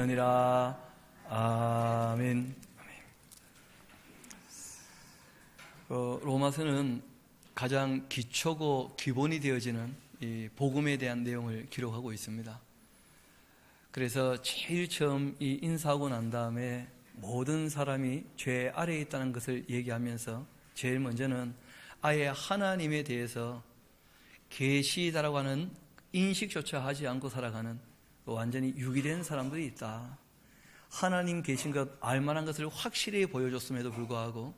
아니라. 아멘. 로마서는 가장 기초고 기본이 되어지는 이 복음에 대한 내용을 기록하고 있습니다. 그래서 제일 처음 이 인사하고 난 다음에 모든 사람이 죄 아래에 있다는 것을 얘기하면서 제일 먼저는 아예 하나님에 대해서 계시다라고 하는 인식조차 하지 않고 살아가는 완전히 유기된 사람들이 있다. 하나님 계신 것, 알만한 것을 확실히 보여줬음에도 불구하고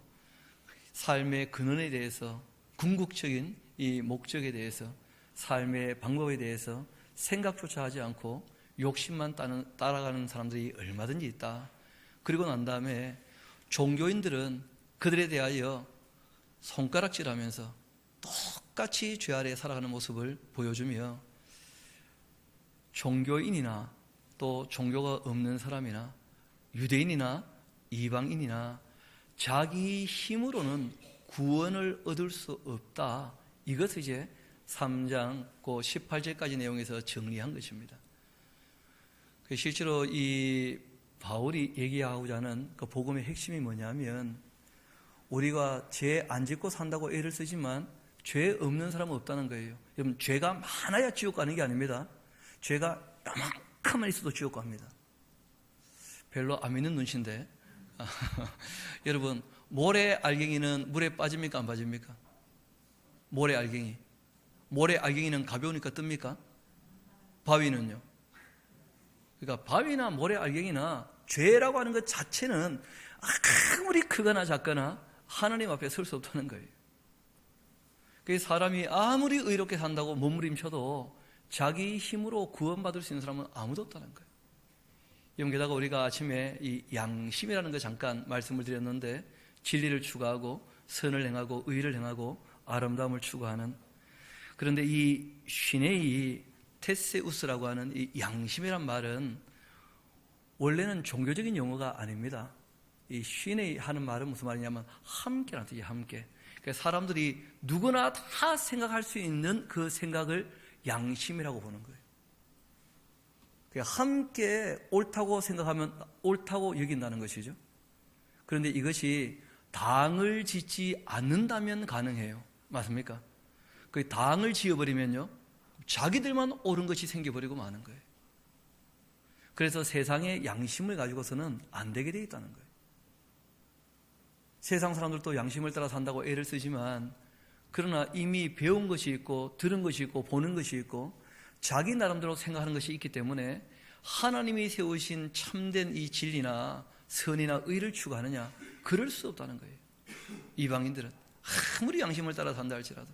삶의 근원에 대해서, 궁극적인 이 목적에 대해서, 삶의 방법에 대해서 생각조차 하지 않고 욕심만 따라가는 사람들이 얼마든지 있다. 그리고 난 다음에 종교인들은 그들에 대하여 손가락질하면서 똑같이 죄 아래 살아가는 모습을 보여주며, 종교인이나 또 종교가 없는 사람이나 유대인이나 이방인이나 자기 힘으로는 구원을 얻을 수 없다. 이것을 이제 3장 18절까지 내용에서 정리한 것입니다. 실제로 이 바울이 얘기하고자 하는 그 복음의 핵심이 뭐냐면, 우리가 죄 안 짓고 산다고 애를 쓰지만 죄 없는 사람은 없다는 거예요. 여러분, 죄가 많아야 지옥 가는 게 아닙니다. 죄가 요만큼만 있어도 지옥 갑니다. 별로 안 믿는 눈치인데 여러분, 모래 알갱이는 물에 빠집니까 안 빠집니까? 모래 알갱이는 가벼우니까 뜹니까? 바위는요? 그러니까 바위나 모래 알갱이나 죄라고 하는 것 자체는 아무리 크거나 작거나 하나님 앞에 설 수 없다는 거예요. 그래서 사람이 아무리 의롭게 산다고 몸부림쳐도 자기 힘으로 구원받을 수 있는 사람은 아무도 없다는 거예요. 게다가 우리가 아침에 이 양심이라는 거 잠깐 말씀을 드렸는데, 진리를 추구하고 선을 행하고 의를 행하고 아름다움을 추구하는, 그런데 이 시네이 테세우스라고 하는 이 양심이란 말은 원래는 종교적인 용어가 아닙니다. 이 시네이 하는 말은 무슨 말이냐면 함께라는 뜻이에요. 함께. 그러니까 사람들이 누구나 다 생각할 수 있는 그 생각을 양심이라고 보는 거예요. 함께 옳다고 생각하면 옳다고 여긴다는 것이죠. 그런데 이것이 당을 짓지 않는다면 가능해요. 맞습니까? 그 당을 지어버리면요, 자기들만 옳은 것이 생겨버리고 마는 거예요. 그래서 세상의 양심을 가지고서는 안 되게 되어 있다는 거예요. 세상 사람들도 양심을 따라 산다고 애를 쓰지만, 그러나 이미 배운 것이 있고 들은 것이 있고 보는 것이 있고 자기 나름대로 생각하는 것이 있기 때문에 하나님이 세우신 참된 이 진리나 선이나 의를 추구하느냐? 그럴 수 없다는 거예요. 이방인들은 아무리 양심을 따라 산다 할지라도.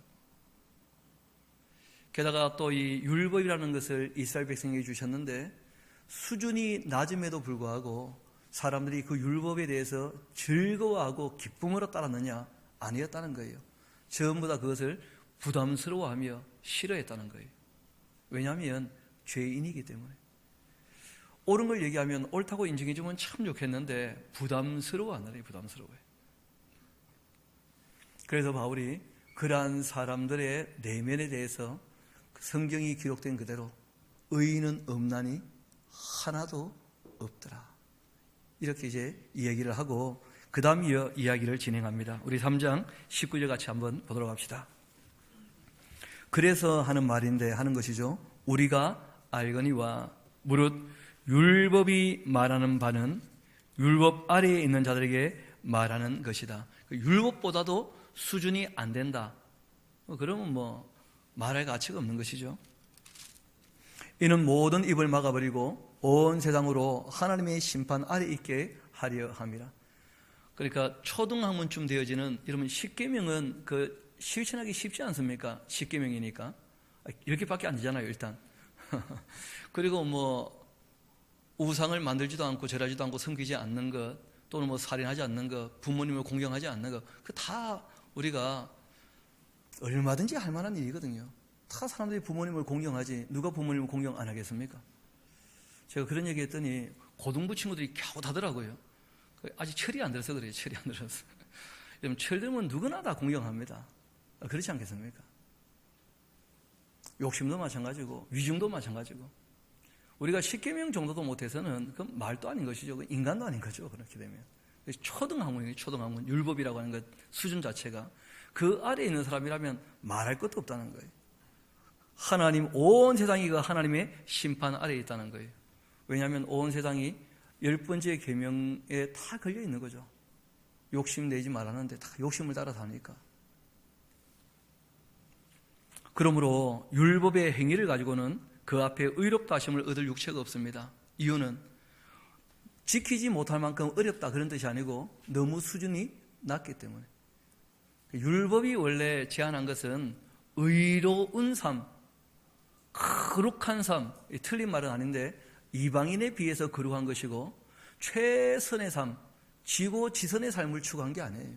게다가 또 이 율법이라는 것을 이스라엘 백성에게 주셨는데, 수준이 낮음에도 불구하고 사람들이 그 율법에 대해서 즐거워하고 기쁨으로 따랐느냐? 아니었다는 거예요. 전부 다 그것을 부담스러워하며 싫어했다는 거예요. 왜냐하면 죄인이기 때문에. 옳은 걸 얘기하면 옳다고 인정해주면 참 좋겠는데 부담스러워하는, 부담스러워해. 그래서 바울이 그러한 사람들의 내면에 대해서 성경이 기록된 그대로 의인은 없나니 하나도 없더라, 이렇게 이제 이야기를 하고 그 다음 이야기를 진행합니다. 우리 3장 19절 같이 한번 보도록 합시다. 그래서 하는 말인데, 하는 것이죠. 우리가 알거니와 무릇 율법이 말하는 바는 율법 아래에 있는 자들에게 말하는 것이다. 율법보다도 수준이 안 된다. 그러면 뭐 말할 가치가 없는 것이죠. 이는 모든 입을 막아버리고 온 세상으로 하나님의 심판 아래 있게 하려 함이라. 그러니까 초등학문쯤 되어지는, 여러분, 십계명은 그 실천하기 쉽지 않습니까? 십계명이니까 이렇게밖에 안 되잖아요, 일단. 그리고 뭐 우상을 만들지도 않고 절하지도 않고 섬기지 않는 것, 또는 뭐 살인하지 않는 것, 부모님을 공경하지 않는 것, 그 다 우리가 얼마든지 할 만한 일이거든요. 다 사람들이 부모님을 공경하지 누가 부모님을 공경 안 하겠습니까? 제가 그런 얘기 했더니 고등부 친구들이 겨우 하더라고요. 아직 철이 안 들어서 그래요. 철이 안 들어서. 여러분, 철 들면 누구나 다 공경합니다. 그렇지 않겠습니까? 욕심도 마찬가지고 위증도 마찬가지고 우리가 십계명 정도도 못해서는 그 말도 아닌 것이죠. 그 인간도 아닌 거죠. 그렇게 되면 초등학문이에요. 초등학문. 율법이라고 하는 것 수준 자체가 그 아래에 있는 사람이라면 말할 것도 없다는 거예요. 하나님, 온 세상이 그 하나님의 심판 아래에 있다는 거예요. 왜냐하면 온 세상이 10번째 계명에 다 걸려 있는 거죠. 욕심 내지 말라는데 다 욕심을 따라 사니까. 그러므로 율법의 행위를 가지고는 그 앞에 의롭다 하심을 얻을 육체가 없습니다. 이유는 지키지 못할 만큼 어렵다 그런 뜻이 아니고 너무 수준이 낮기 때문에. 율법이 원래 제안한 것은 의로운 삶, 거룩한 삶, 틀린 말은 아닌데 이방인에 비해서 거룩한 것이고 최선의 삶, 지고지선의 삶을 추구한 게 아니에요.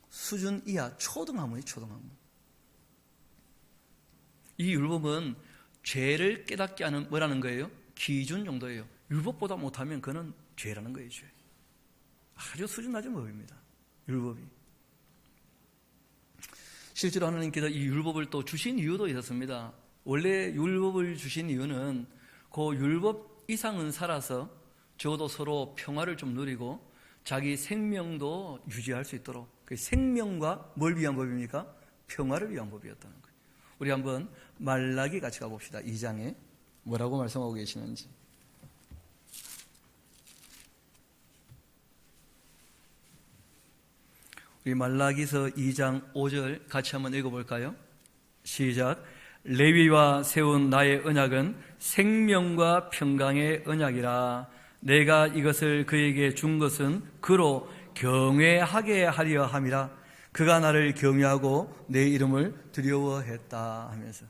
수준 이하, 초등학문이 초등학문. 이 율법은 죄를 깨닫게 하는 뭐라는 거예요? 기준 정도예요. 율법보다 못하면 그는 죄라는 거예요. 죄. 아주 수준 낮은 법입니다. 율법이. 실제로 하나님께서 이 율법을 또 주신 이유도 있었습니다. 원래 율법을 주신 이유는 그 율법 이상은 살아서 적어도 서로 평화를 좀 누리고 자기 생명도 유지할 수 있도록, 그 생명과 뭘 위한 법입니까? 평화를 위한 법이었다는 거예요. 우리 한번 말라기 같이 가봅시다. 2장에 뭐라고 말씀하고 계시는지. 우리 말라기서 2장 5절 같이 한번 읽어볼까요? 시작. 레위와 세운 나의 언약은 생명과 평강의 언약이라. 내가 이것을 그에게 준 것은 그로 경외하게 하려 함이라. 그가 나를 경외하고 내 이름을 두려워했다 하면서.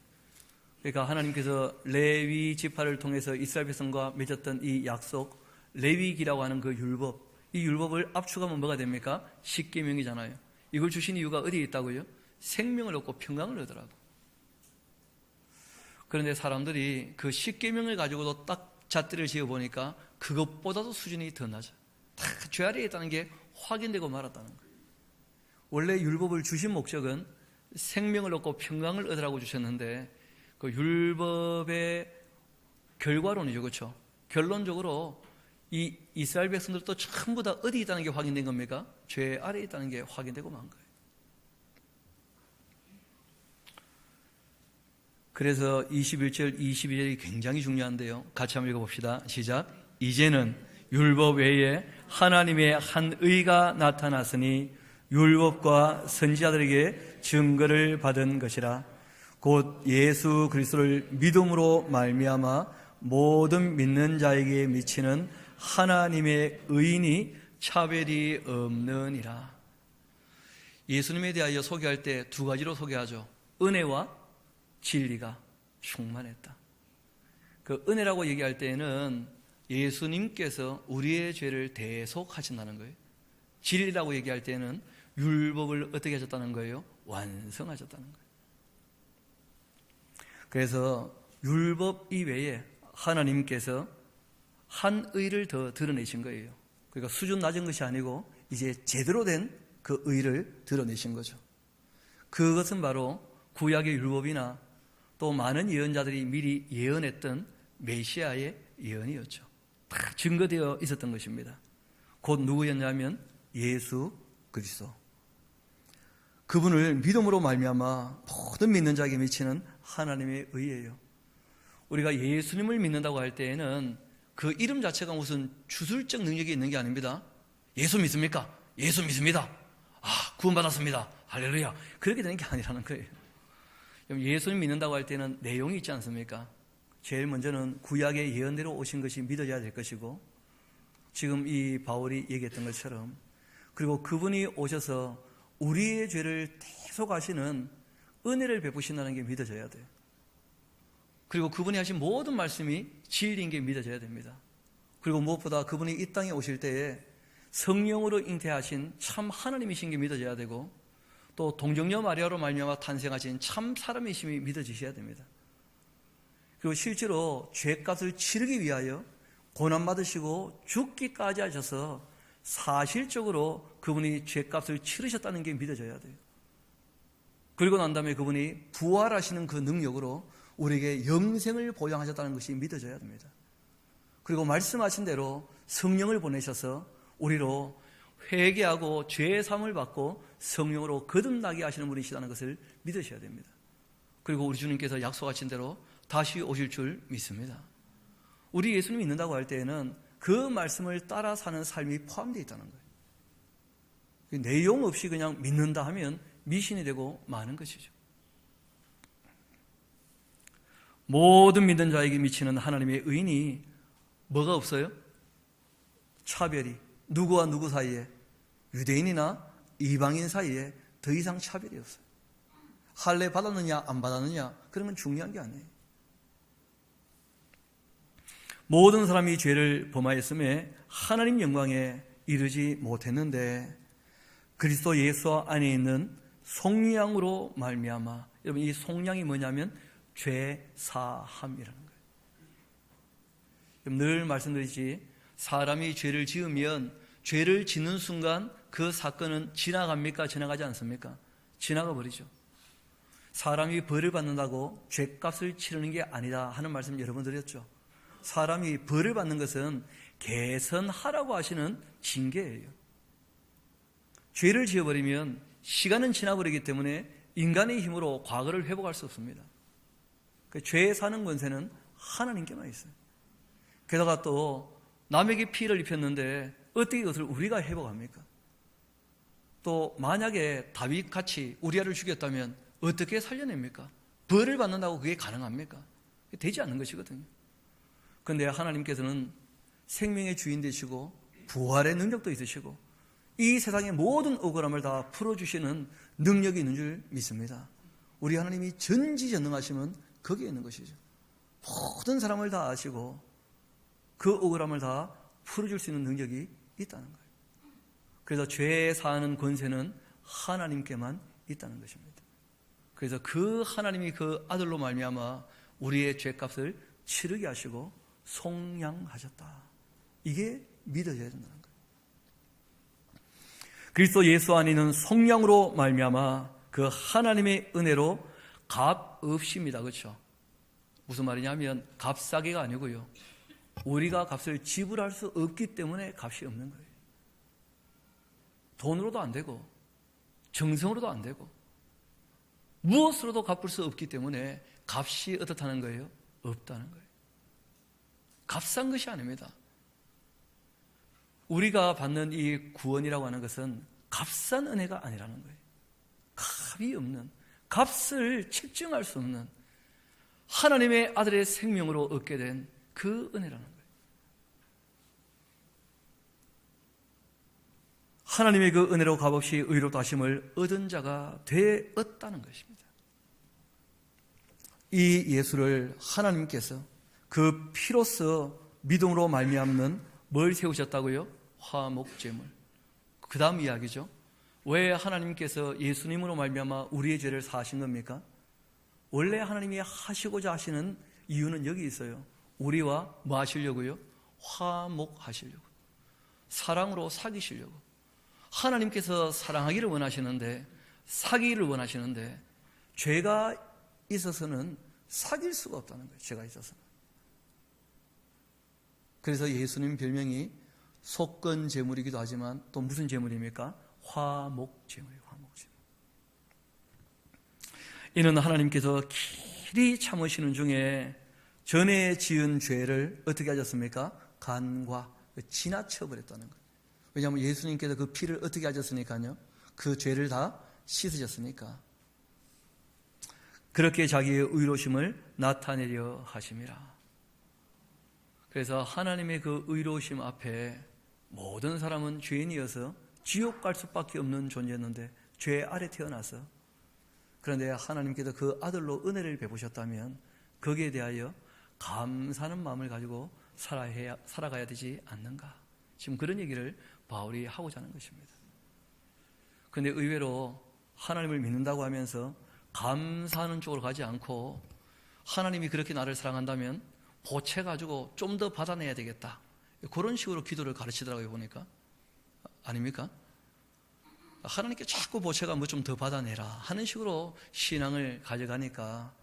그러니까 하나님께서 레위 지파를 통해서 이스라엘 백성과 맺었던 이 약속, 레위기라고 하는 그 율법, 이 율법을 압축하면 뭐가 됩니까? 십계명이잖아요. 이걸 주신 이유가 어디에 있다고요? 생명을 얻고 평강을 얻으라고. 그런데 사람들이 그 십계명을 가지고도 딱 잣대를 지어보니까 그것보다도 수준이 더 낮아. 다 죄 아래에 있다는 게 확인되고 말았다는 거예요. 원래 율법을 주신 목적은 생명을 얻고 평강을 얻으라고 주셨는데 그 율법의 결과론이죠. 그렇죠? 결론적으로 이 이스라엘 백성들도 전부 다 어디 있다는 게 확인된 겁니까? 죄 아래에 있다는 게 확인되고 만 거예요. 그래서 21절, 22절이 굉장히 중요한데요. 같이 한번 읽어봅시다. 시작. 이제는 율법 외에 하나님의 한 의가 나타났으니 율법과 선지자들에게 증거를 받은 것이라. 곧 예수 그리스도를 믿음으로 말미암아 모든 믿는 자에게 미치는 하나님의 의인이 차별이 없느니라. 예수님에 대하여 소개할 때 두 가지로 소개하죠. 은혜와 진리가 충만했다. 그 은혜라고 얘기할 때에는 예수님께서 우리의 죄를 대속하신다는 거예요. 진리라고 얘기할 때는 율법을 어떻게 하셨다는 거예요? 완성하셨다는 거예요. 그래서 율법 이외에 하나님께서 한 의를 더 드러내신 거예요. 그러니까 수준 낮은 것이 아니고 이제 제대로 된 그 의를 드러내신 거죠. 그것은 바로 구약의 율법이나 또 많은 예언자들이 미리 예언했던 메시아의 예언이었죠. 다 증거되어 있었던 것입니다. 곧 누구였냐면 예수 그리스도. 그분을 믿음으로 말미암아 모든 믿는 자에게 미치는 하나님의 의예요. 우리가 예수님을 믿는다고 할 때에는 그 이름 자체가 무슨 주술적 능력이 있는 게 아닙니다. 예수 믿습니까? 예수 믿습니다. 구원받았습니다. 할렐루야. 그렇게 되는 게 아니라는 거예요. 예수님 믿는다고 할 때는 내용이 있지 않습니까? 제일 먼저는 구약의 예언대로 오신 것이 믿어져야 될 것이고, 지금 이 바울이 얘기했던 것처럼, 그리고 그분이 오셔서 우리의 죄를 대속하시는 은혜를 베푸신다는 게 믿어져야 돼요. 그리고 그분이 하신 모든 말씀이 진리인 게 믿어져야 됩니다. 그리고 무엇보다 그분이 이 땅에 오실 때에 성령으로 잉태하신 참 하나님이신 게 믿어져야 되고, 또 동정녀 마리아로 말미암아 탄생하신 참 사람이심이 믿어지셔야 됩니다. 그리고 실제로 죄값을 치르기 위하여 고난받으시고 죽기까지 하셔서 사실적으로 그분이 죄값을 치르셨다는 게 믿어져야 돼요. 그리고 난 다음에 그분이 부활하시는 그 능력으로 우리에게 영생을 보장하셨다는 것이 믿어져야 됩니다. 그리고 말씀하신 대로 성령을 보내셔서 우리로 회개하고 죄의 사함을 받고 성령으로 거듭나게 하시는 분이시다는 것을 믿으셔야 됩니다. 그리고 우리 주님께서 약속하신 대로 다시 오실 줄 믿습니다. 우리 예수님 믿는다고 할 때에는 그 말씀을 따라 사는 삶이 포함되어 있다는 거예요. 내용 없이 그냥 믿는다 하면 미신이 되고 마는 것이죠. 모든 믿는 자에게 미치는 하나님의 의인이 뭐가 없어요? 차별이 누구와 누구 사이에, 유대인이나 이방인 사이에 더 이상 차별이 없어요. 할례 받았느냐 안 받았느냐 그런 건 중요한 게 아니에요. 모든 사람이 죄를 범하였음에 하나님 영광에 이르지 못했는데 그리스도 예수 안에 있는 속량으로 말미암아, 여러분 이 속량이 뭐냐면 죄 사함이라는 거예요. 늘 말씀드리지, 사람이 죄를 지으면 죄를 짓는 순간 그 사건은 지나갑니까? 지나가지 않습니까? 지나가 버리죠. 사람이 벌을 받는다고 죄값을 치르는 게 아니다 하는 말씀 여러 번 드렸죠. 사람이 벌을 받는 것은 개선하라고 하시는 징계예요. 죄를 지어버리면 시간은 지나버리기 때문에 인간의 힘으로 과거를 회복할 수 없습니다. 죄에 사는 권세는 하나님께만 있어요. 게다가 또 남에게 피해를 입혔는데 어떻게 이것을 우리가 회복합니까? 또 만약에 다윗같이 우리아를 죽였다면 어떻게 살려냅니까? 벌을 받는다고 그게 가능합니까? 되지 않는 것이거든요. 그런데 하나님께서는 생명의 주인 되시고 부활의 능력도 있으시고 이 세상의 모든 억울함을 다 풀어주시는 능력이 있는 줄 믿습니다. 우리 하나님이 전지전능하시면 거기에 있는 것이죠. 모든 사람을 다 아시고 그 억울함을 다 풀어줄 수 있는 능력이 있다는 거예요. 그래서 죄에 사는 권세는 하나님께만 있다는 것입니다. 그래서 그 하나님이 그 아들로 말미암아 우리의 죄값을 치르게 하시고 속량하셨다. 이게 믿어져야 된다는 거예요. 그리스도 예수 안에 있는 속량으로 말미암아 그 하나님의 은혜로 값 없입니다. 그렇죠? 무슨 말이냐면 값싸게가 아니고요. 우리가 값을 지불할 수 없기 때문에 값이 없는 거예요. 돈으로도 안 되고 정성으로도 안 되고 무엇으로도 갚을 수 없기 때문에 값이 어떻다는 거예요? 없다는 거예요. 값싼 것이 아닙니다. 우리가 받는 이 구원이라고 하는 것은 값싼 은혜가 아니라는 거예요. 값이 없는, 값을 측정할 수 없는 하나님의 아들의 생명으로 얻게 된 그 은혜라는 거예요. 하나님의 그 은혜로 값없이 의롭다 하심을 얻은 자가 되었다는 것입니다. 이 예수를 하나님께서 그 피로써 믿음으로 말미암는 뭘 세우셨다고요? 화목제물. 그 다음 이야기죠. 왜 하나님께서 예수님으로 말미암아 우리의 죄를 사하신 겁니까? 원래 하나님이 하시고자 하시는 이유는 여기 있어요. 우리와 뭐 하시려고요? 화목하시려고, 사랑으로 사귀시려고. 하나님께서 사랑하기를 원하시는데, 사귀기를 원하시는데 죄가 있어서는 사귈 수가 없다는 거예요. 죄가 있어서는. 그래서 예수님 별명이 속건제물이기도 하지만 또 무슨 제물입니까? 화목제물이에요. 화목제물. 이는 하나님께서 길이 참으시는 중에 전에 지은 죄를 어떻게 하셨습니까? 간과 지나쳐버렸다는 거예요. 왜냐하면 예수님께서 그 피를 어떻게 하셨으니까요? 그 죄를 다 씻으셨으니까. 그렇게 자기의 의로심을 나타내려 하심이라. 그래서 하나님의 그 의로우심 앞에 모든 사람은 죄인이어서 지옥 갈 수밖에 없는 존재였는데 죄 아래 태어나서, 그런데 하나님께서 그 아들로 은혜를 베푸셨다면 거기에 대하여 감사하는 마음을 가지고 살아가야 되지 않는가. 지금 그런 얘기를 바울이 하고자 하는 것입니다. 그런데 의외로 하나님을 믿는다고 하면서 감사하는 쪽으로 가지 않고 하나님이 그렇게 나를 사랑한다면 보채가지고 좀 더 받아내야 되겠다, 그런 식으로 기도를 가르치더라고요. 보니까. 아닙니까? 하나님께 자꾸 보채가 뭐 좀 더 받아내라 하는 식으로 신앙을 가져가니까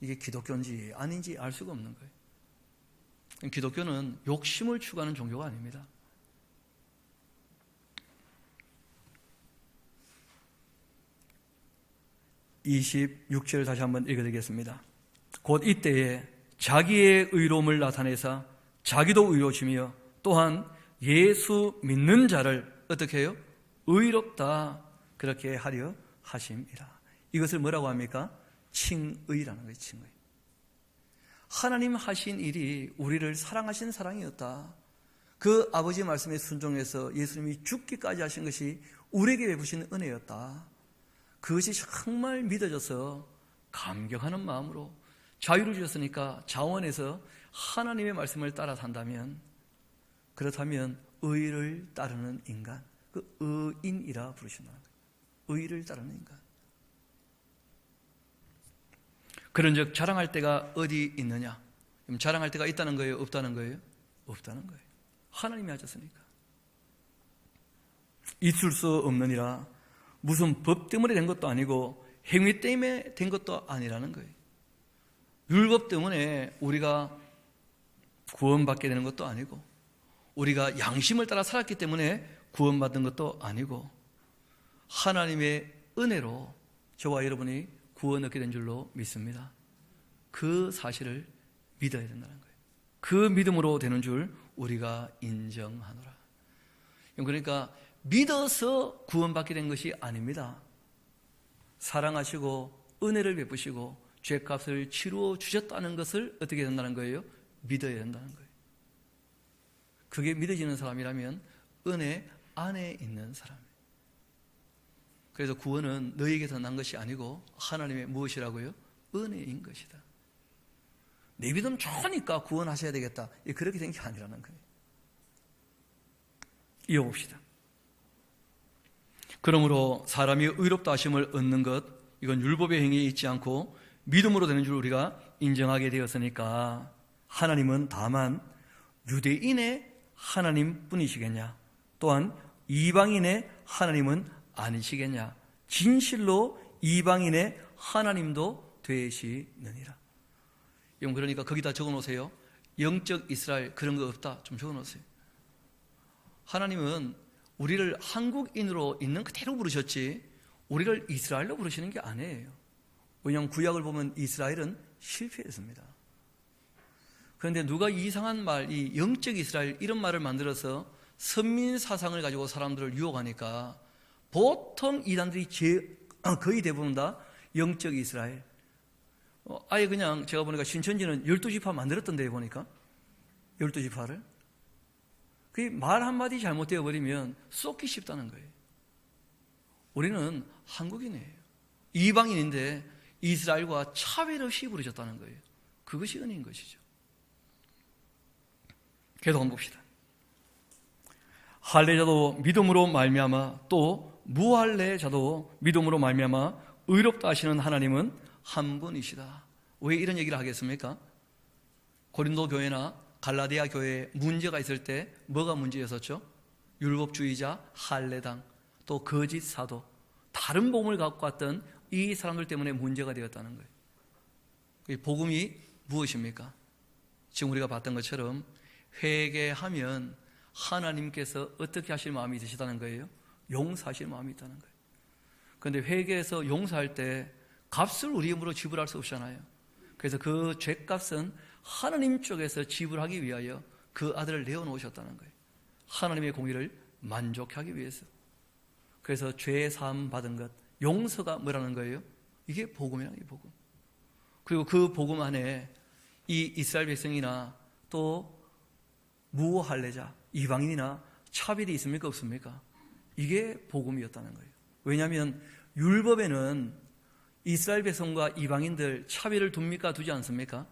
이게 기독교인지 아닌지 알 수가 없는 거예요. 기독교는 욕심을 추구하는 종교가 아닙니다. (26절) 다시 한번 읽어드리겠습니다. 곧 이때에 자기의 의로움을 나타내사 자기도 의로우시며 또한 예수 믿는 자를 어떻게 해요? 의롭다 그렇게 하려 하심이라. 이것을 뭐라고 합니까? 칭의라는 거예요. 칭의. 하나님 하신 일이 우리를 사랑하신 사랑이었다. 그 아버지 말씀에 순종해서 예수님이 죽기까지 하신 것이 우리에게 베푸신 은혜였다. 그것이 정말 믿어져서 감격하는 마음으로 자유를 주셨으니까 자원해서 하나님의 말씀을 따라 산다면, 그렇다면 의를 따르는 인간, 그 의인이라 부르신다는 거예요. 의를 따르는 인간. 그런즉 자랑할 때가 어디 있느냐? 그럼 자랑할 때가 있다는 거예요? 없다는 거예요? 없다는 거예요. 하나님이 하셨으니까. 있을 수 없느니라. 무슨 법 때문에 된 것도 아니고 행위 때문에 된 것도 아니라는 거예요. 율법 때문에 우리가 구원받게 되는 것도 아니고, 우리가 양심을 따라 살았기 때문에 구원받은 것도 아니고, 하나님의 은혜로 저와 여러분이 구원 얻게 된 줄로 믿습니다. 그 사실을 믿어야 된다는 거예요. 그 믿음으로 되는 줄 우리가 인정하노라. 그러니까 믿어서 구원받게 된 것이 아닙니다. 사랑하시고 은혜를 베푸시고 죄값을 치루어 주셨다는 것을 어떻게 된다는 거예요? 믿어야 된다는 거예요. 그게 믿어지는 사람이라면 은혜 안에 있는 사람이에요. 그래서 구원은 너희에게서 난 것이 아니고 하나님의 무엇이라고요? 은혜인 것이다. 내 믿음 좋으니까 구원하셔야 되겠다, 그렇게 된 게 아니라는 거예요. 이어봅시다. 그러므로 사람이 의롭다 하심을 얻는 것, 이건 율법의 행위에 있지 않고 믿음으로 되는 줄 우리가 인정하게 되었으니까, 하나님은 다만 유대인의 하나님뿐이시겠냐, 또한 이방인의 하나님은 아니시겠냐, 진실로 이방인의 하나님도 되시느니라. 그러니까 거기다 적어놓으세요. 영적 이스라엘 그런 거 없다, 좀 적어놓으세요. 하나님은 우리를 한국인으로 있는 그대로 부르셨지 우리를 이스라엘로 부르시는 게 아니에요. 왜냐하면 구약을 보면 이스라엘은 실패했습니다. 그런데 누가 이상한 말, 이 영적 이스라엘 이런 말을 만들어서 선민 사상을 가지고 사람들을 유혹하니까 보통 이단들이 거의 대부분 다 영적 이스라엘, 아예 그냥 제가 보니까 신천지는 12지파 만들었던데 보니까 12지파를 그 말 한마디 잘못되어 버리면 쏟기 쉽다는 거예요. 우리는 한국인이에요. 이방인인데 이스라엘과 차별 없이 부르셨다는 거예요. 그것이 은혜인 것이죠. 계속 한번 봅시다. 할례자도 믿음으로 말미암아 또 무할례자도 믿음으로 말미암아 의롭다 하시는 하나님은 한 분이시다. 왜 이런 얘기를 하겠습니까? 고린도 교회나 갈라디아 교회에 문제가 있을 때 뭐가 문제였었죠? 율법주의자, 할례당, 또 거짓 사도, 다른 복음을 갖고 왔던 이 사람들 때문에 문제가 되었다는 거예요. 복음이 무엇입니까? 지금 우리가 봤던 것처럼 회개하면 하나님께서 어떻게 하실 마음이 드시다는 거예요? 용서하실 마음이 있다는 거예요. 그런데 회개해서 용서할 때 값을 우리 힘으로 지불할 수 없잖아요. 그래서 그 죄값은 하나님 쪽에서 지불하기 위하여 그 아들을 내어놓으셨다는 거예요. 하나님의 공의를 만족해 하기 위해서. 그래서 죄 사함 받은 것, 용서가 뭐라는 거예요? 이게 복음이라는 게 복음. 그리고 그 복음 안에 이 이스라엘 백성이나 또 무할례자, 이방인이나 차별이 있습니까? 없습니까? 이게 복음이었다는 거예요. 왜냐하면 율법에는 이스라엘 백성과 이방인들 차별을 둡니까? 두지 않습니까?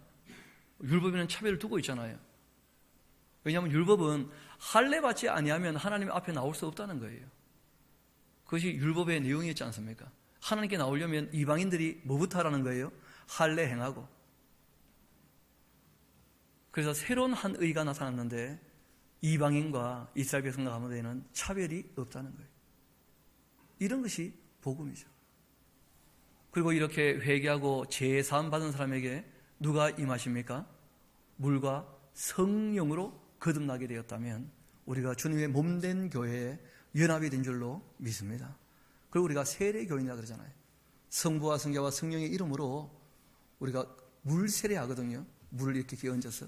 율법에는 차별을 두고 있잖아요. 왜냐하면 율법은 할례 받지 아니하면 하나님 앞에 나올 수 없다는 거예요. 그것이 율법의 내용이었지 않습니까? 하나님께 나오려면 이방인들이 뭐부터 하라는 거예요? 할례 행하고. 그래서 새로운 한 의가 나타났는데 이방인과 이스라엘 백성과 가운데는 차별이 없다는 거예요. 이런 것이 복음이죠. 그리고 이렇게 회개하고 제사함 받은 사람에게 누가 임하십니까? 물과 성령으로 거듭나게 되었다면 우리가 주님의 몸된 교회에 연합이 된 줄로 믿습니다. 그리고 우리가 세례교인이라 그러잖아요. 성부와 성자와 성령의 이름으로 우리가 물 세례하거든요. 물을 이렇게 끼얹어서.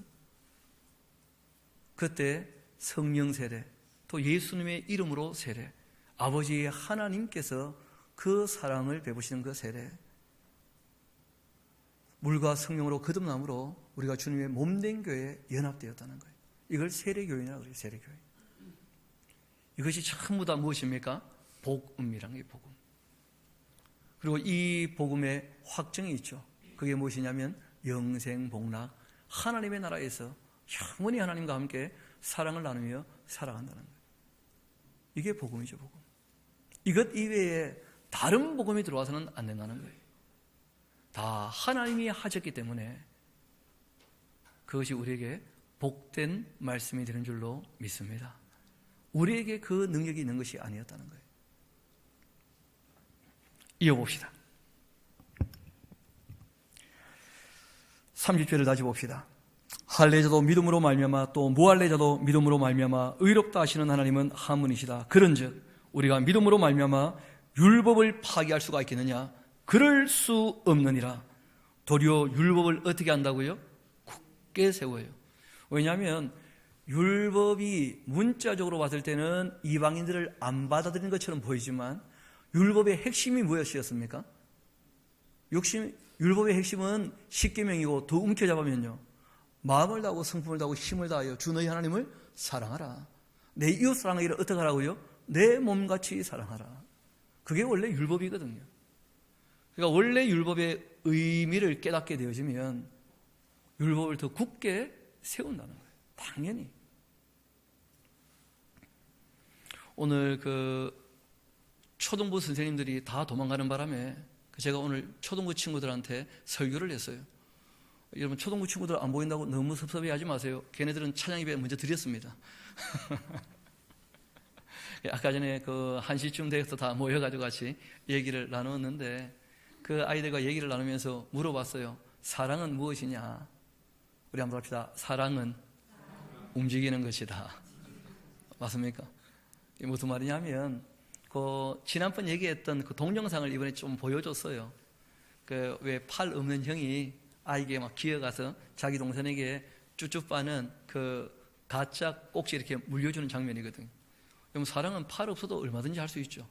그때 성령 세례, 또 예수님의 이름으로 세례, 아버지 하나님께서 그 사랑을 베푸시는 그 세례, 물과 성령으로 거듭남으로 우리가 주님의 몸된 교회에 연합되었다는 거예요. 이걸 세례교인이라고 그래요. 세례교인. 이것이 전부 다 무엇입니까? 복음이라는 게 복음. 그리고 이 복음의 확정이 있죠. 그게 무엇이냐면 영생복락, 하나님의 나라에서 영원히 하나님과 함께 사랑을 나누며 살아간다는 거예요. 이게 복음이죠. 복음. 이것 이외에 다른 복음이 들어와서는 안 된다는 거예요. 다 하나님이 하셨기 때문에 그것이 우리에게 복된 말씀이 되는 줄로 믿습니다. 우리에게 그 능력이 있는 것이 아니었다는 거예요. 이어봅시다. 30절을 다시 봅시다. 할례자도 믿음으로 말미암아 또 무할례자도 믿음으로 말미암아 의롭다 하시는 하나님은 한 분이시다. 그런즉 우리가 믿음으로 말미암아 율법을 파기할 수가 있겠느냐? 그럴 수 없느니라. 도리어 율법을 어떻게 한다고요? 굳게 세워요. 왜냐하면 율법이 문자적으로 봤을 때는 이방인들을 안 받아들이는 것처럼 보이지만 율법의 핵심이 무엇이었습니까? 율법의 핵심은 십계명이고 더 움켜잡으면요, 마음을 다하고 성품을 다하고 힘을 다하여 주 너희 하나님을 사랑하라. 내 이웃 사랑하기를 어떻게 하라고요? 내 몸같이 사랑하라. 그게 원래 율법이거든요. 그러니까 원래 율법의 의미를 깨닫게 되어지면 율법을 더 굳게 세운다는 거예요. 당연히. 오늘 그 초등부 선생님들이 다 도망가는 바람에 제가 오늘 초등부 친구들한테 설교를 했어요. 여러분, 초등부 친구들 안 보인다고 너무 섭섭해하지 마세요. 걔네들은 찬양 예배 먼저 드렸습니다. 아까 전에 그 1시쯤 되어서 다 모여가지고 같이 얘기를 나누었는데 그 아이들과 얘기를 나누면서 물어봤어요. 사랑은 무엇이냐? 우리 한번 합시다. 사랑은 움직이는 것이다. 맞습니까? 이게 무슨 말이냐면 그 지난번 얘기했던 그 동영상을 이번에 좀 보여줬어요. 그 왜 팔 없는 형이 아이에게 막 기어가서 자기 동생에게 쭈쭈 빠는 그 가짜 꼭지 이렇게 물려주는 장면이거든요. 그럼 사랑은 팔 없어도 얼마든지 할 수 있죠.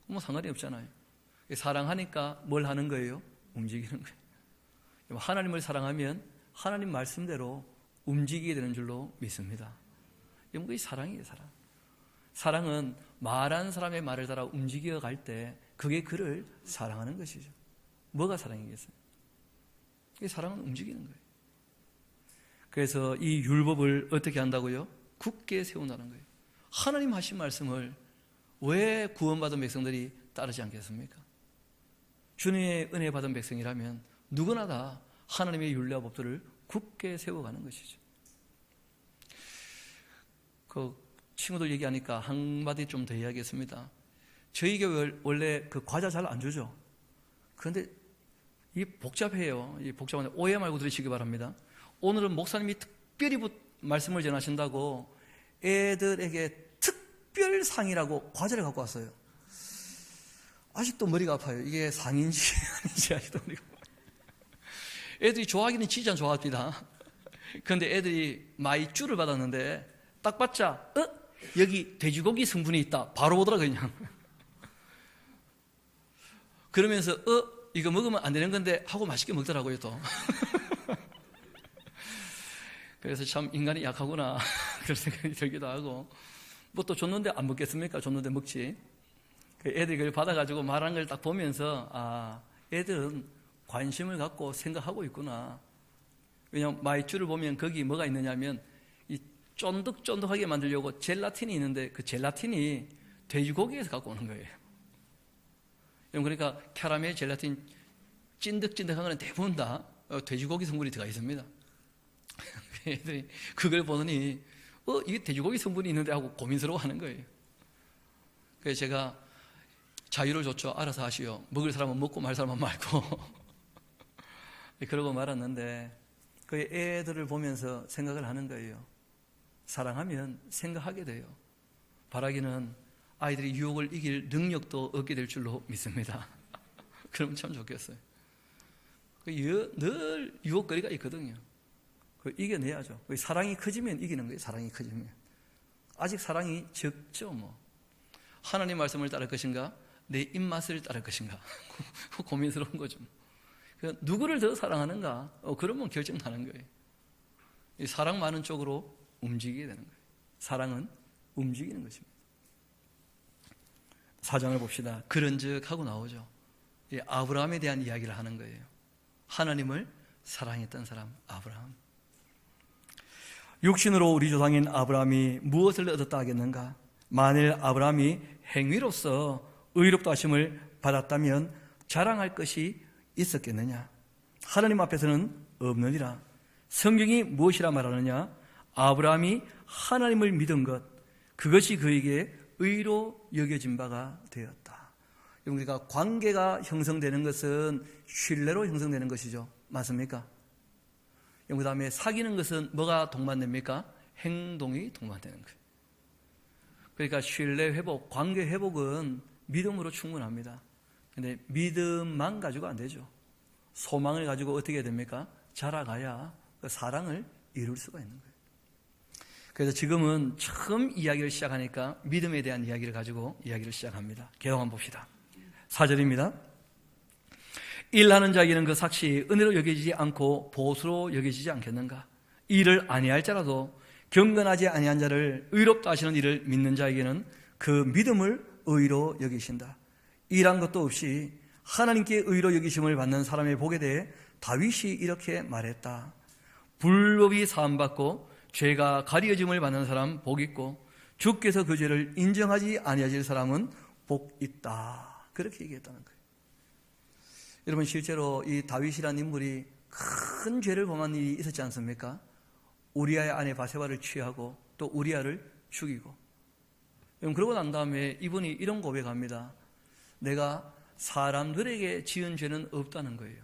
뭐 상관이 없잖아요. 사랑하니까 뭘 하는 거예요? 움직이는 거예요. 하나님을 사랑하면 하나님 말씀대로 움직이게 되는 줄로 믿습니다. 이게 사랑이에요. 사랑. 사랑은 말한 사람의 말을 따라 움직여 갈 때 그게 그를 사랑하는 것이죠. 뭐가 사랑이겠어요? 사랑은 움직이는 거예요. 그래서 이 율법을 어떻게 한다고요? 굳게 세운다는 거예요. 하나님 하신 말씀을 왜 구원받은 백성들이 따르지 않겠습니까? 주님의 은혜 받은 백성이라면 누구나 다 하나님의 율례와 법도를 굳게 세워가는 것이죠. 그 친구들 얘기하니까 한마디 좀 더 이야기하겠습니다. 저희 교회 원래 그 과자 잘 안 주죠. 그런데 이 복잡해요. 이 복잡한데 오해 말고 들으시기 바랍니다. 오늘은 목사님이 특별히 말씀을 전하신다고 애들에게 특별상이라고 과자를 갖고 왔어요. 아직도 머리가 아파요. 이게 상인지 아닌지 아직도 머리가 아파요. 애들이 좋아하기는 진짜 좋아합니다. 그런데 애들이 마이쮸를 받았는데 딱 받자 여기 돼지고기 성분이 있다. 바로 오더라고요. 그냥. 그러면서 이거 먹으면 안 되는 건데 하고 맛있게 먹더라고요. 또. 그래서 참 인간이 약하구나 그런 생각이 들기도 하고, 뭐 또 줬는데 안 먹겠습니까? 줬는데 먹지. 애들이 그걸 받아가지고 말하는 걸 딱 보면서 애들은 관심을 갖고 생각하고 있구나. 왜냐하면 마이쮸를 보면 거기 뭐가 있느냐면 이 쫀득쫀득하게 만들려고 젤라틴이 있는데 그 젤라틴이 돼지고기에서 갖고 오는 거예요. 그러니까 캐러멜, 젤라틴 찐득찐득한 거는 대부분 다 돼지고기 성분이 들어가 있습니다. 애들이 그걸 보더니 이게 돼지고기 성분이 있는데 하고 고민스러워하는 거예요. 그래서 제가 자유를 줬죠. 알아서 하시오. 먹을 사람은 먹고 말 사람은 말고. 그러고 말았는데 그 애들을 보면서 생각을 하는 거예요. 사랑하면 생각하게 돼요. 바라기는 아이들이 유혹을 이길 능력도 얻게 될 줄로 믿습니다. 그럼 참 좋겠어요. 늘 유혹거리가 있거든요. 이겨내야죠. 사랑이 커지면 이기는 거예요. 사랑이 커지면. 아직 사랑이 적죠. 하나님 말씀을 따를 것인가, 내 입맛을 따를 것인가 고민스러운 거죠. 누구를 더 사랑하는가, 그러면 결정나는 거예요. 사랑 많은 쪽으로 움직이게 되는 거예요. 사랑은 움직이는 것입니다. 4장을 봅시다. 그런즉 하고 나오죠. 아브라함에 대한 이야기를 하는 거예요. 하나님을 사랑했던 사람 아브라함. 육신으로 우리 조상인 아브라함이 무엇을 얻었다 하겠는가? 만일 아브라함이 행위로서 의롭다 하심을 받았다면 자랑할 것이 있었겠느냐? 하나님 앞에서는 없느니라. 성경이 무엇이라 말하느냐? 아브라함이 하나님을 믿은 것, 그것이 그에게 의로 여겨진 바가 되었다. 우리가 관계가 형성되는 것은 신뢰로 형성되는 것이죠. 맞습니까? 그 다음에 사귀는 것은 뭐가 동반됩니까? 행동이 동반되는 거예요. 그러니까 신뢰 회복, 관계 회복은 믿음으로 충분합니다. 근데 믿음만 가지고 안 되죠. 소망을 가지고 어떻게 해야 됩니까? 자라가야 그 사랑을 이룰 수가 있는 거예요. 그래서 지금은 처음 이야기를 시작하니까 믿음에 대한 이야기를 가지고 이야기를 시작합니다. 계속 한번 봅시다. 4절입니다. 일하는 자에게는 그 삭시 은혜로 여겨지지 않고 보수로 여겨지지 않겠는가? 일을 아니할 자라도 경건하지 아니한 자를 의롭다 하시는 이를 믿는 자에게는 그 믿음을 의로 여기신다. 일한 것도 없이 하나님께 의로 여기심을 받는 사람의 복에 대해 다윗이 이렇게 말했다. 불법이 사함받고 죄가 가리어짐을 받는 사람 복 있고 주께서 그 죄를 인정하지 아니하실 사람은 복 있다. 그렇게 얘기했다는 거예요. 여러분, 실제로 이 다윗이라는 인물이 큰 죄를 범한 일이 있었지 않습니까? 우리아의 아내 바세바를 취하고 또 우리아를 죽이고. 그러고 난 다음에 이분이 이런 고백합니다. 내가 사람들에게 지은 죄는 없다는 거예요.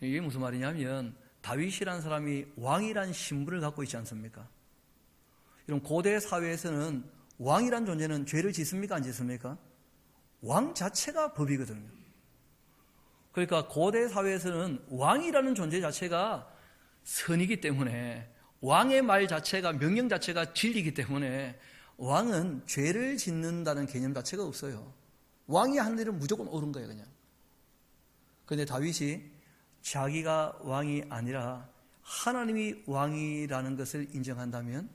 이게 무슨 말이냐면 다윗이라는 사람이 왕이란 신분을 갖고 있지 않습니까? 이런 고대 사회에서는 왕이란 존재는 죄를 짓습니까? 안 짓습니까? 왕 자체가 법이거든요. 그러니까 고대 사회에서는 왕이라는 존재 자체가 선이기 때문에, 왕의 말 자체가, 명령 자체가 진리이기 때문에 왕은 죄를 짓는다는 개념 자체가 없어요. 왕이 하는 일은 무조건 옳은 거예요, 그냥. 그런데 다윗이 자기가 왕이 아니라 하나님이 왕이라는 것을 인정한다면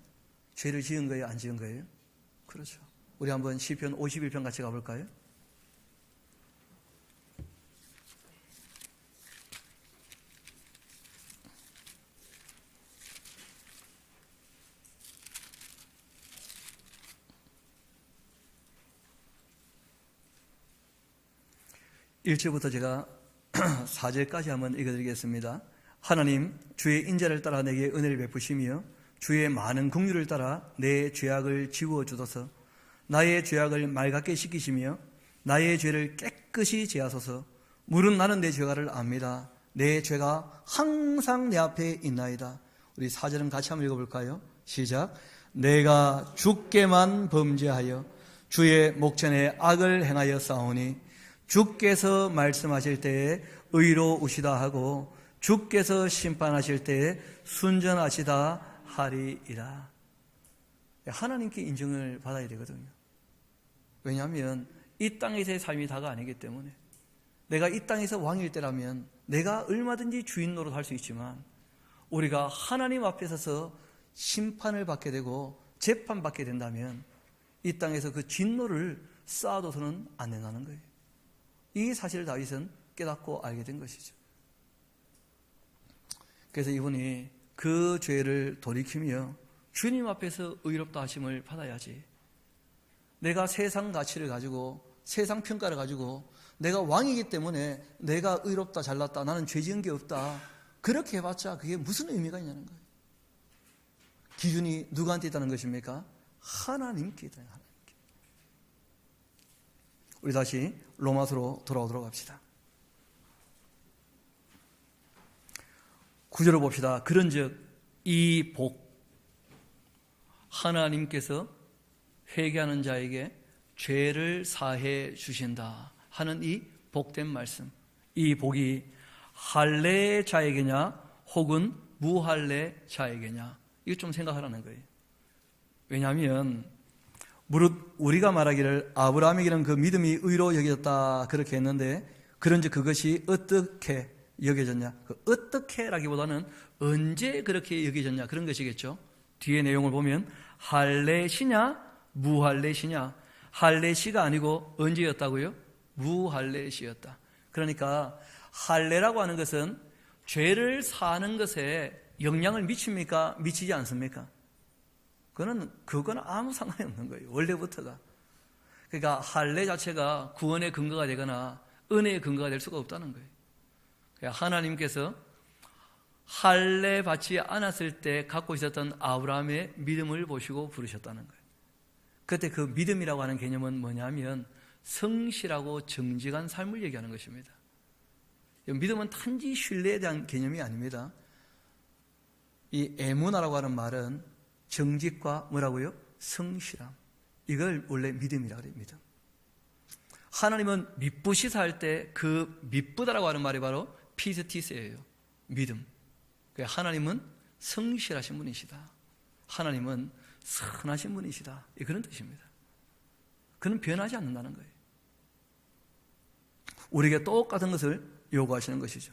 죄를 지은 거예요, 안 지은 거예요? 그렇죠. 우리 한번 시편 51편 같이 가볼까요? (1절부터) 제가 4절까지 한번 읽어드리겠습니다. 하나님, 주의 인자를 따라 내게 은혜를 베푸시며 주의 많은 긍휼을 따라 내 죄악을 지워주소서. 나의 죄악을 맑게 씻기시며 나의 죄를 깨끗이 제하소서. 물은 나는 내 죄가를 압니다. 내 죄가 항상 내 앞에 있나이다. 우리 4절은 같이 한번 읽어볼까요? 시작. 내가 주께만 범죄하여 주의 목전에 악을 행하여 싸우니 주께서 말씀하실 때에 의로우시다 하고 주께서 심판하실 때에 순전하시다 하리이다. 하나님께 인정을 받아야 되거든요. 왜냐하면 이 땅에서의 삶이 다가 아니기 때문에. 내가 이 땅에서 왕일 때라면 내가 얼마든지 주인 노릇 할 수 있지만 우리가 하나님 앞에 서서 심판을 받게 되고 재판받게 된다면 이 땅에서 그 진노를 쌓아둬서는 안 된다는 거예요. 이 사실을 다윗은 깨닫고 알게 된 것이죠. 그래서 이분이 그 죄를 돌이키며 주님 앞에서 의롭다 하심을 받아야지, 내가 세상 가치를 가지고 세상 평가를 가지고 내가 왕이기 때문에 내가 의롭다 잘났다 나는 죄 지은 게 없다 그렇게 해봤자 그게 무슨 의미가 있냐는 거예요. 기준이 누구한테 있다는 것입니까? 하나님께 있다는 거예요. 하나님께. 우리 다시 로마서로 돌아오도록 합시다. 9절을 봅시다. 그런즉 이 복, 하나님께서 회개하는 자에게 죄를 사해 주신다 하는 이 복된 말씀, 이 복이 할례 자에게냐 혹은 무할례 자에게냐, 이거 좀 생각하라는 거예요. 왜냐하면 무릇 우리가 말하기를 아브라함에게는 그 믿음이 의로 여겨졌다 그렇게 했는데, 그런즉 그것이 어떻게 여겨졌냐, 그 어떻게라기보다는 언제 그렇게 여겨졌냐 그런 것이겠죠. 뒤에 내용을 보면 할례시냐 무할례시냐, 할례시가 아니고 언제였다고요? 무할례시였다. 그러니까 할례라고 하는 것은 죄를 사는 것에 영향을 미칩니까? 미치지 않습니까? 그거는 아무 상관이 없는 거예요. 원래부터가. 그러니까 할례 자체가 구원의 근거가 되거나 은혜의 근거가 될 수가 없다는 거예요. 그러니까 하나님께서 할례 받지 않았을 때 갖고 있었던 아브라함의 믿음을 보시고 부르셨다는 거예요. 그때 그 믿음이라고 하는 개념은 뭐냐면 성실하고 정직한 삶을 얘기하는 것입니다. 믿음은 단지 신뢰에 대한 개념이 아닙니다. 이 에무나라고 하는 말은 정직과 뭐라고요? 성실함. 이걸 원래 믿음이라고 해요. 믿음. 하나님은 미쁘시사 할 때 그 미쁘다라고 하는 말이 바로 피스티스예요. 믿음. 하나님은 성실하신 분이시다. 하나님은 선하신 분이시다. 그런 뜻입니다. 그는 변하지 않는다는 거예요. 우리에게 똑같은 것을 요구하시는 것이죠.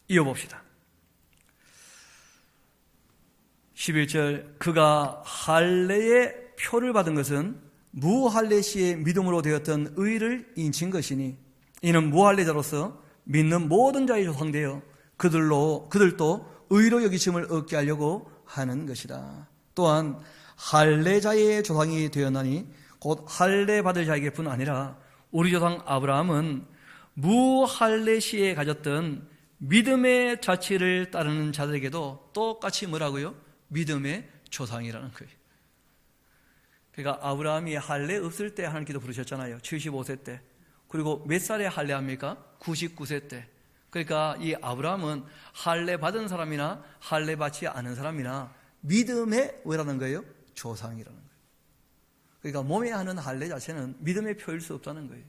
이어봅시다. 11절, 그가 할례의 표를 받은 것은 무할례시의 믿음으로 되었던 의를 인친 것이니, 이는 무할례자로서 믿는 모든 자의 조상되어 그들도 의로 여기심을 얻게 하려고 하는 것이다. 또한 할례자의 조상이 되었나니 곧 할례 받을 자에게뿐 아니라 우리 조상 아브라함은 무할례시에 가졌던 믿음의 자취를 따르는 자들에게도 똑같이 뭐라고요? 믿음의 조상이라는 거예요. 그러니까 아브라함이 할례 없을 때 하나님께서 부르셨잖아요. 75세 때. 그리고 몇 살에 할례합니까? 99세 때. 그러니까 이 아브라함은 할례 받은 사람이나 할례 받지 않은 사람이나 믿음의 뭐라는 거예요? 조상이라는 거예요. 그러니까 몸에 하는 할례 자체는 믿음의 표일 수 없다는 거예요.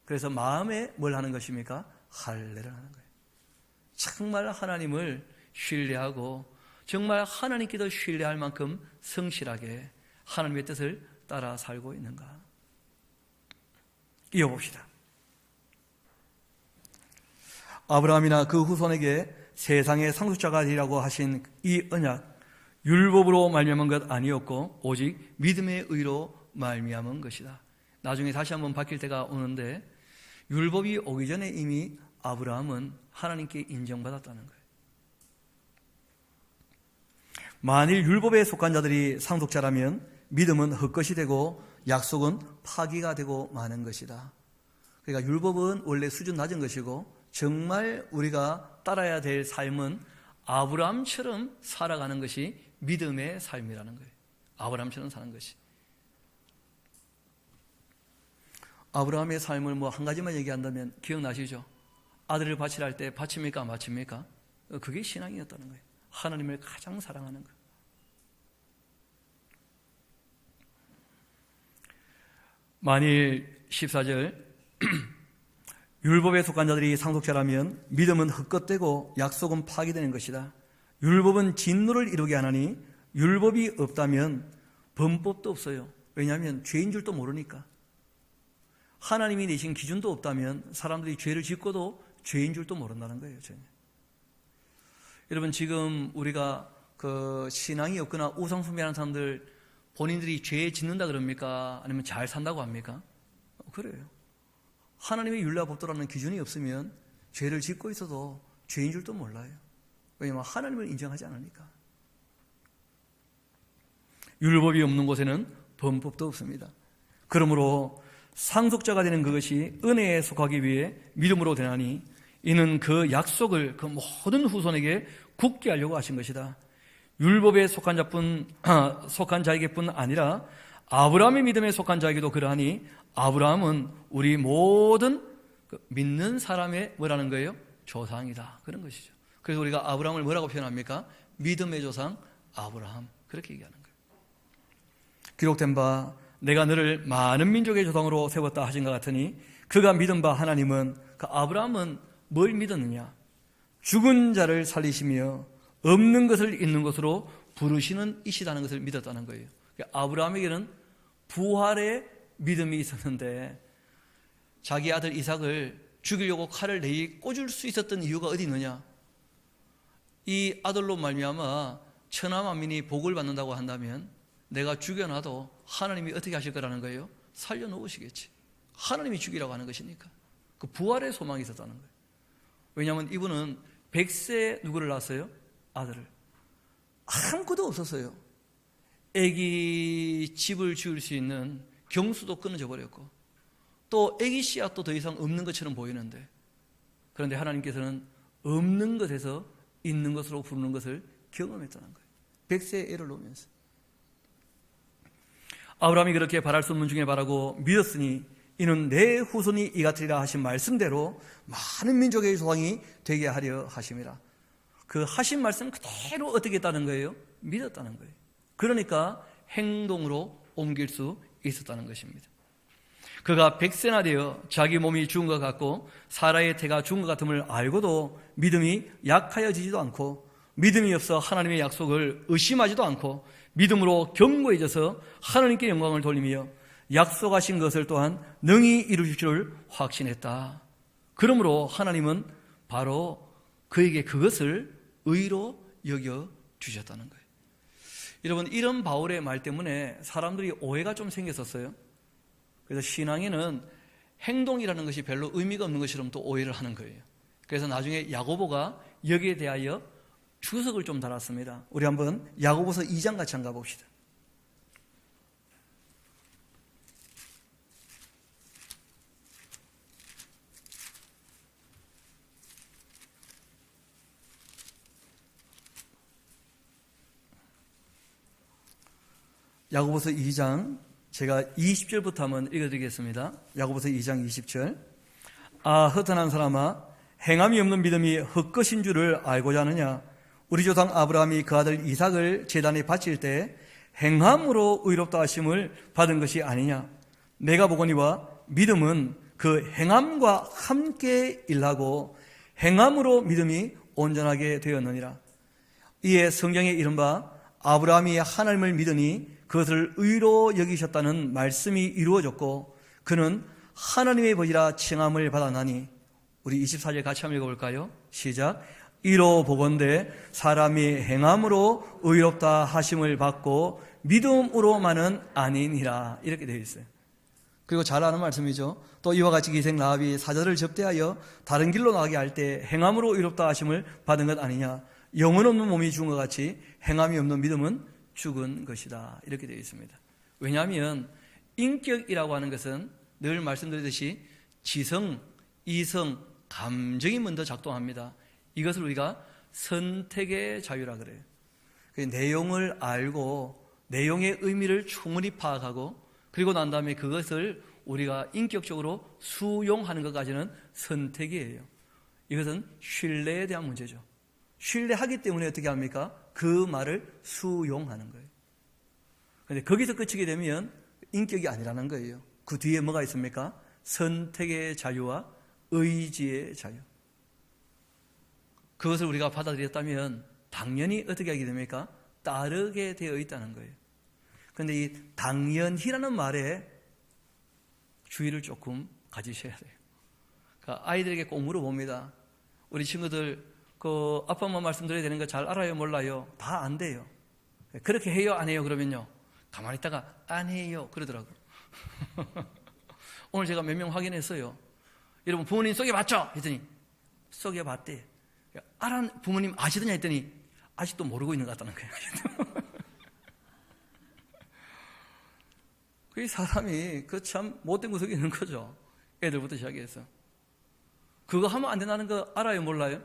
그래서 마음에 뭘 하는 것입니까? 할례를 하는 거예요. 정말 하나님을 신뢰하고 정말 하나님께도 신뢰할 만큼 성실하게 하나님의 뜻을 따라 살고 있는가? 이어봅시다. 아브라함이나 그 후손에게 세상의 상속자가 되리라고 하신 이 언약, 율법으로 말미암은 것 아니었고 오직 믿음의 의로 말미암은 것이다. 나중에 다시 한번 바뀔 때가 오는데 율법이 오기 전에 이미 아브라함은 하나님께 인정받았다는 거예요. 만일 율법에 속한 자들이 상속자라면 믿음은 헛것이 되고 약속은 파기가 되고 마는 것이다. 그러니까 율법은 원래 수준 낮은 것이고 정말 우리가 따라야 될 삶은 아브라함처럼 살아가는 것이 믿음의 삶이라는 거예요. 아브라함처럼 사는 것이. 아브라함의 삶을 한 가지만 얘기한다면 기억나시죠? 아들을 바치라 할 때 바칩니까? 안 바칩니까? 그게 신앙이었다는 거예요. 하나님을 가장 사랑하는 것. 만일 14절 율법에 속한 자들이 상속자라면 믿음은 헛것되고 약속은 파기되는 것이다. 율법은 진노를 이루게 하나니 율법이 없다면 범법도 없어요. 왜냐하면 죄인 줄도 모르니까. 하나님이 내신 기준도 없다면 사람들이 죄를 짓고도 죄인 줄도 모른다는 거예요. 전혀. 여러분 지금 우리가 신앙이 없거나 우상숭배하는 사람들 본인들이 죄 짓는다 그럽니까? 아니면 잘 산다고 합니까? 그래요. 하나님의 율례와 법도라는 기준이 없으면 죄를 짓고 있어도 죄인 줄도 몰라요. 왜냐하면 하나님을 인정하지 않으니까. 율법이 없는 곳에는 범법도 없습니다. 그러므로 상속자가 되는 그것이 은혜에 속하기 위해 믿음으로 되나니 이는 그 약속을 그 모든 후손에게 굳게 하려고 하신 것이다. 율법에 속한 자에게뿐 아니라 아브라함의 믿음에 속한 자에게도 그러하니 아브라함은 우리 모든 믿는 사람의 뭐라는 거예요? 조상이다. 그런 것이죠. 그래서 우리가 아브라함을 뭐라고 표현합니까? 믿음의 조상 아브라함. 그렇게 얘기하는 거예요. 기록된 바 내가 너를 많은 민족의 조상으로 세웠다 하신 것 같으니 그가 믿은 바 하나님은 그 아브라함은 뭘 믿었느냐? 죽은 자를 살리시며 없는 것을 있는 것으로 부르시는 이시다는 것을 믿었다는 거예요. 아브라함에게는 부활의 믿음이 있었는데 자기 아들 이삭을 죽이려고 칼을 내리 꽂을 수 있었던 이유가 어디 있느냐? 이 아들로 말미암아 천하 만민이 복을 받는다고 한다면 내가 죽여놔도 하나님이 어떻게 하실 거라는 거예요? 살려놓으시겠지. 하나님이 죽이라고 하는 것이니까. 그 부활의 소망이 있었다는 거예요. 왜냐하면 이분은 100세 누구를 낳았어요? 아들을. 아무것도 없었어요. 애기 집을 지을 수 있는 경수도 끊어져 버렸고 또 애기 씨앗도 더 이상 없는 것처럼 보이는데 그런데 하나님께서는 없는 것에서 있는 것으로 부르는 것을 경험했다는 거예요. 100세의 애를 놓으면서. 아브라함이 그렇게 바랄 수 없는 중에 바라고 믿었으니 이는 내 후손이 이 같으리라 하신 말씀대로 많은 민족의 조상이 되게 하려 하심이라. 그 하신 말씀 그대로 어떻게 했다는 거예요? 믿었다는 거예요. 그러니까 행동으로 옮길 수 있었다는 것입니다. 그가 100세나 되어 자기 몸이 죽은 것 같고 사라의 태가 죽은 것 같음을 알고도 믿음이 약하여지지도 않고 믿음이 없어 하나님의 약속을 의심하지도 않고 믿음으로 견고해져서 하나님께 영광을 돌리며 약속하신 것을 또한 능히 이루실 줄 확신했다. 그러므로 하나님은 바로 그에게 그것을 의로 여겨주셨다는 거예요. 여러분, 이런 바울의 말 때문에 사람들이 오해가 좀 생겼었어요. 그래서 신앙에는 행동이라는 것이 별로 의미가 없는 것처럼 또 오해를 하는 거예요. 그래서 나중에 야고보가 여기에 대하여 주석을 좀 달았습니다. 우리 한번 야고보서 2장 같이 한번 가봅시다. 야고보서 2장 제가 20절부터 한번 읽어드리겠습니다. 야고보서 2장 20절. 아, 허탄한 사람아, 행함이 없는 믿음이 헛것인 줄을 알고자 하느냐? 우리 조상 아브라함이 그 아들 이삭을 제단에 바칠 때 행함으로 의롭다 하심을 받은 것이 아니냐? 내가 보거니와 믿음은 그 행함과 함께 일하고 행함으로 믿음이 온전하게 되었느니라. 이에 성경에 이른바 아브라함이 하나님을 믿으니 그것을 의로 여기셨다는 말씀이 이루어졌고 그는 하나님의 벗이라 칭함을 받았나니. 우리 24절 같이 한번 읽어볼까요? 시작. 이로 보건대 사람이 행함으로 의롭다 하심을 받고 믿음으로만은 아니니라. 이렇게 되어 있어요. 그리고 잘 아는 말씀이죠. 또 이와 같이 기생 라합이 사자를 접대하여 다른 길로 나가게 할 때 행함으로 의롭다 하심을 받은 것 아니냐. 영혼 없는 몸이 죽은 것 같이 행함이 없는 믿음은 죽은 것이다. 이렇게 되어 있습니다. 왜냐하면 인격이라고 하는 것은 늘 말씀드렸듯이 지성, 이성, 감정이 먼저 작동합니다. 이것을 우리가 선택의 자유라 그래요. 내용을 알고 내용의 의미를 충분히 파악하고 그리고 난 다음에 그것을 우리가 인격적으로 수용하는 것까지는 선택이에요. 이것은 신뢰에 대한 문제죠. 신뢰하기 때문에 어떻게 합니까? 그 말을 수용하는 거예요. 그런데 거기서 그치게 되면 인격이 아니라는 거예요. 그 뒤에 뭐가 있습니까? 선택의 자유와 의지의 자유. 그것을 우리가 받아들였다면 당연히 어떻게 하게 됩니까? 따르게 되어 있다는 거예요. 그런데 이 당연히라는 말에 주의를 조금 가지셔야 돼요. 그러니까 아이들에게 꼭 물어봅니다. 우리 친구들 그 아빠 엄마 말씀드려야 되는 거 잘 알아요? 몰라요? 다 안 돼요. 그렇게 해요? 안 해요? 그러면요 가만히 있다가 안 해요 그러더라고요. 오늘 제가 몇 명 확인했어요. 여러분 부모님 속여봤죠? 했더니 속여봤대. 부모님 아시더냐 했더니 아직도 모르고 있는 것 같다는 거예요. 그 사람이 그 참 못된 구석이 있는 거죠. 애들부터 시작해서. 그거 하면 안 된다는 거 알아요? 몰라요?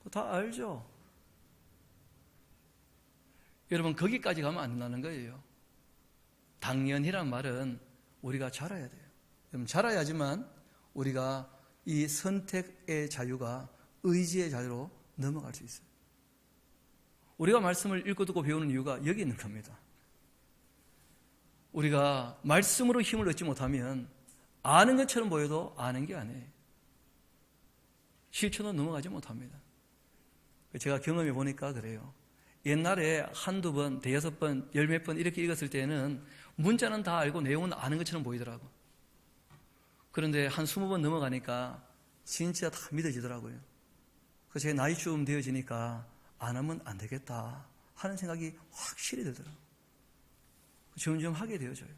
다 알죠. 여러분 거기까지 가면 안 된다는 거예요. 당연히란 말은 우리가 자라야 돼요. 그럼 자라야지만 우리가 이 선택의 자유가 의지의 자유로 넘어갈 수 있어요. 우리가 말씀을 읽고 듣고 배우는 이유가 여기 있는 겁니다. 우리가 말씀으로 힘을 얻지 못하면 아는 것처럼 보여도 아는 게 아니에요. 실천으로 넘어가지 못합니다. 제가 경험해 보니까 그래요. 옛날에 한두 번, 대여섯 번, 열 몇 번 이렇게 읽었을 때는 문자는 다 알고 내용은 아는 것처럼 보이더라고. 그런데 한 20번 넘어가니까 진짜 다 믿어지더라고요. 그래서 제 나이쯤 되어지니까 안 하면 안 되겠다 하는 생각이 확실히 들더라고요. 점점 하게 되어져요.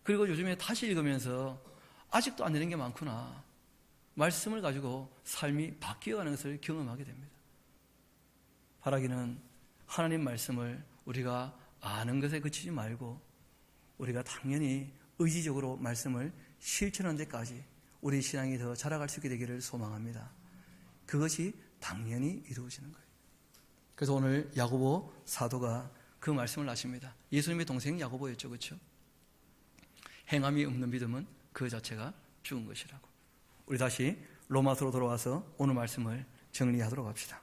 그리고 요즘에 다시 읽으면서 아직도 안 되는 게 많구나. 말씀을 가지고 삶이 바뀌어가는 것을 경험하게 됩니다. 바라기는 하나님 말씀을 우리가 아는 것에 그치지 말고 우리가 당연히 의지적으로 말씀을 실천하는 데까지 우리 신앙이 더 자라갈 수 있게 되기를 소망합니다. 그것이 당연히 이루어지는 거예요. 그래서 오늘 야고보 사도가 그 말씀을 하십니다. 예수님의 동생 야고보였죠, 그렇죠? 행함이 없는 믿음은 그 자체가 죽은 것이라고. 우리 다시 로마서로 돌아와서 오늘 말씀을 정리하도록 합시다.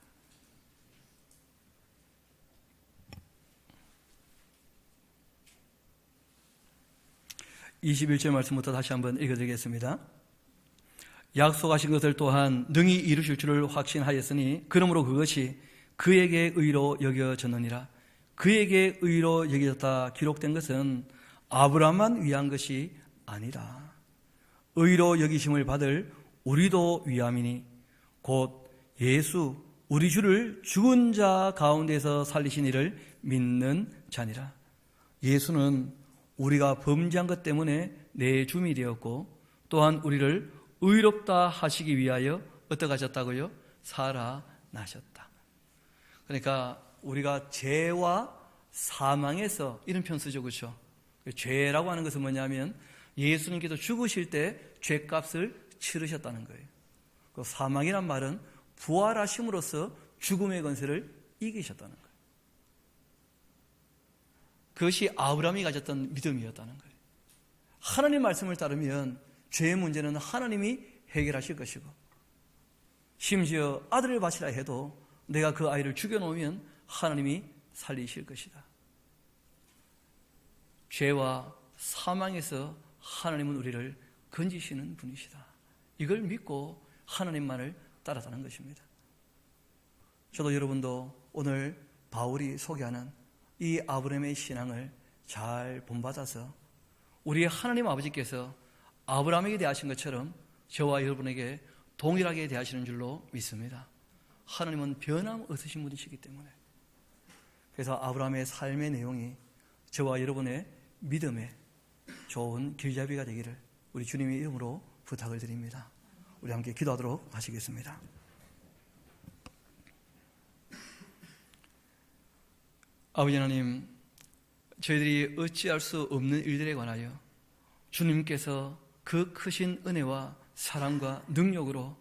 21절 말씀부터 다시 한번 읽어드리겠습니다. 약속하신 것을 또한 능히 이루실 줄을 확신하였으니 그러므로 그것이 그에게 의로 여겨졌느니라. 그에게 의로 여겨졌다 기록된 것은 아브라함만 위한 것이 아니라 의로 여기심을 받을 우리도 위함이니 곧 예수 우리 주를 죽은 자 가운데서 살리신 이를 믿는 자니라. 예수는 우리가 범죄한 것 때문에 내 주민이 되었고 또한 우리를 의롭다 하시기 위하여 어떻게 하셨다고요? 살아나셨다. 그러니까 우리가 죄와 사망에서 이런 표현 쓰죠, 그렇죠? 죄라고 하는 것은 뭐냐면 예수님께서 죽으실 때 죄값을 치르셨다는 거예요. 그 사망이란 말은 부활하심으로써 죽음의 권세를 이기셨다는 거예요. 그것이 아브라함이 가졌던 믿음이었다는 거예요. 하나님 말씀을 따르면 죄의 문제는 하나님이 해결하실 것이고 심지어 아들을 바치라 해도 내가 그 아이를 죽여놓으면 하나님이 살리실 것이다. 죄와 사망에서 하나님은 우리를 건지시는 분이시다. 이걸 믿고 하나님만을 따라가는 것입니다. 저도 여러분도 오늘 바울이 소개하는 이 아브라함의 신앙을 잘 본받아서 우리 하나님 아버지께서 아브라함에게 대하신 것처럼 저와 여러분에게 동일하게 대하시는 줄로 믿습니다. 하나님은 변함없으신 분이시기 때문에. 그래서 아브라함의 삶의 내용이 저와 여러분의 믿음의 좋은 길잡이가 되기를 우리 주님의 이름으로 부탁을 드립니다. 우리 함께 기도하도록 하시겠습니다. 아버지 하나님, 저희들이 어찌할 수 없는 일들에 관하여 주님께서 그 크신 은혜와 사랑과 능력으로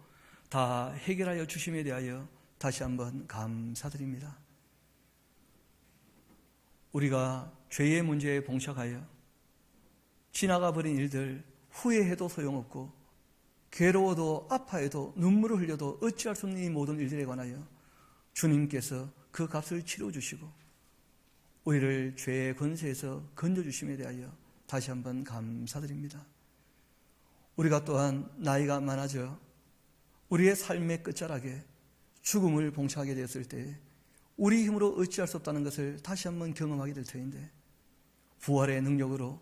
다 해결하여 주심에 대하여 다시 한번 감사드립니다. 우리가 죄의 문제에 봉착하여 지나가 버린 일들 후회해도 소용없고 괴로워도 아파해도 눈물을 흘려도 어찌할 수 없는 이 모든 일들에 관하여 주님께서 그 값을 치러주시고 우리를 죄의 권세에서 건져주심에 대하여 다시 한번 감사드립니다. 우리가 또한 나이가 많아져 우리의 삶의 끝자락에 죽음을 봉착하게 되었을 때 우리 힘으로 어찌할 수 없다는 것을 다시 한번 경험하게 될 터인데 부활의 능력으로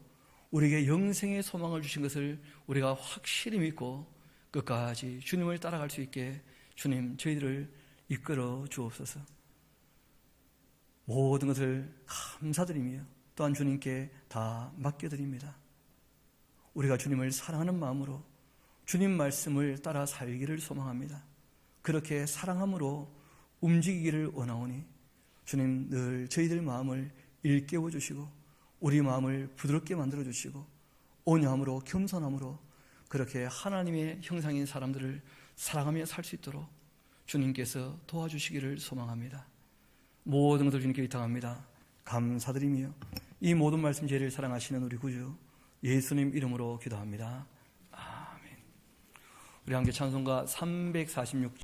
우리에게 영생의 소망을 주신 것을 우리가 확실히 믿고 끝까지 주님을 따라갈 수 있게 주님 저희들을 이끌어 주옵소서. 모든 것을 감사드리며 또한 주님께 다 맡겨드립니다. 우리가 주님을 사랑하는 마음으로 주님 말씀을 따라 살기를 소망합니다. 그렇게 사랑함으로 움직이기를 원하오니 주님 늘 저희들 마음을 일깨워 주시고 우리 마음을 부드럽게 만들어 주시고 온유함으로 겸손함으로 그렇게 하나님의 형상인 사람들을 사랑하며 살 수 있도록 주님께서 도와주시기를 소망합니다. 모든 것을 주님께 의탁합니다. 감사드리며 이 모든 말씀 제를 사랑하시는 우리 구주 예수님 이름으로 기도합니다. 아멘. 우리 함께 찬송가 346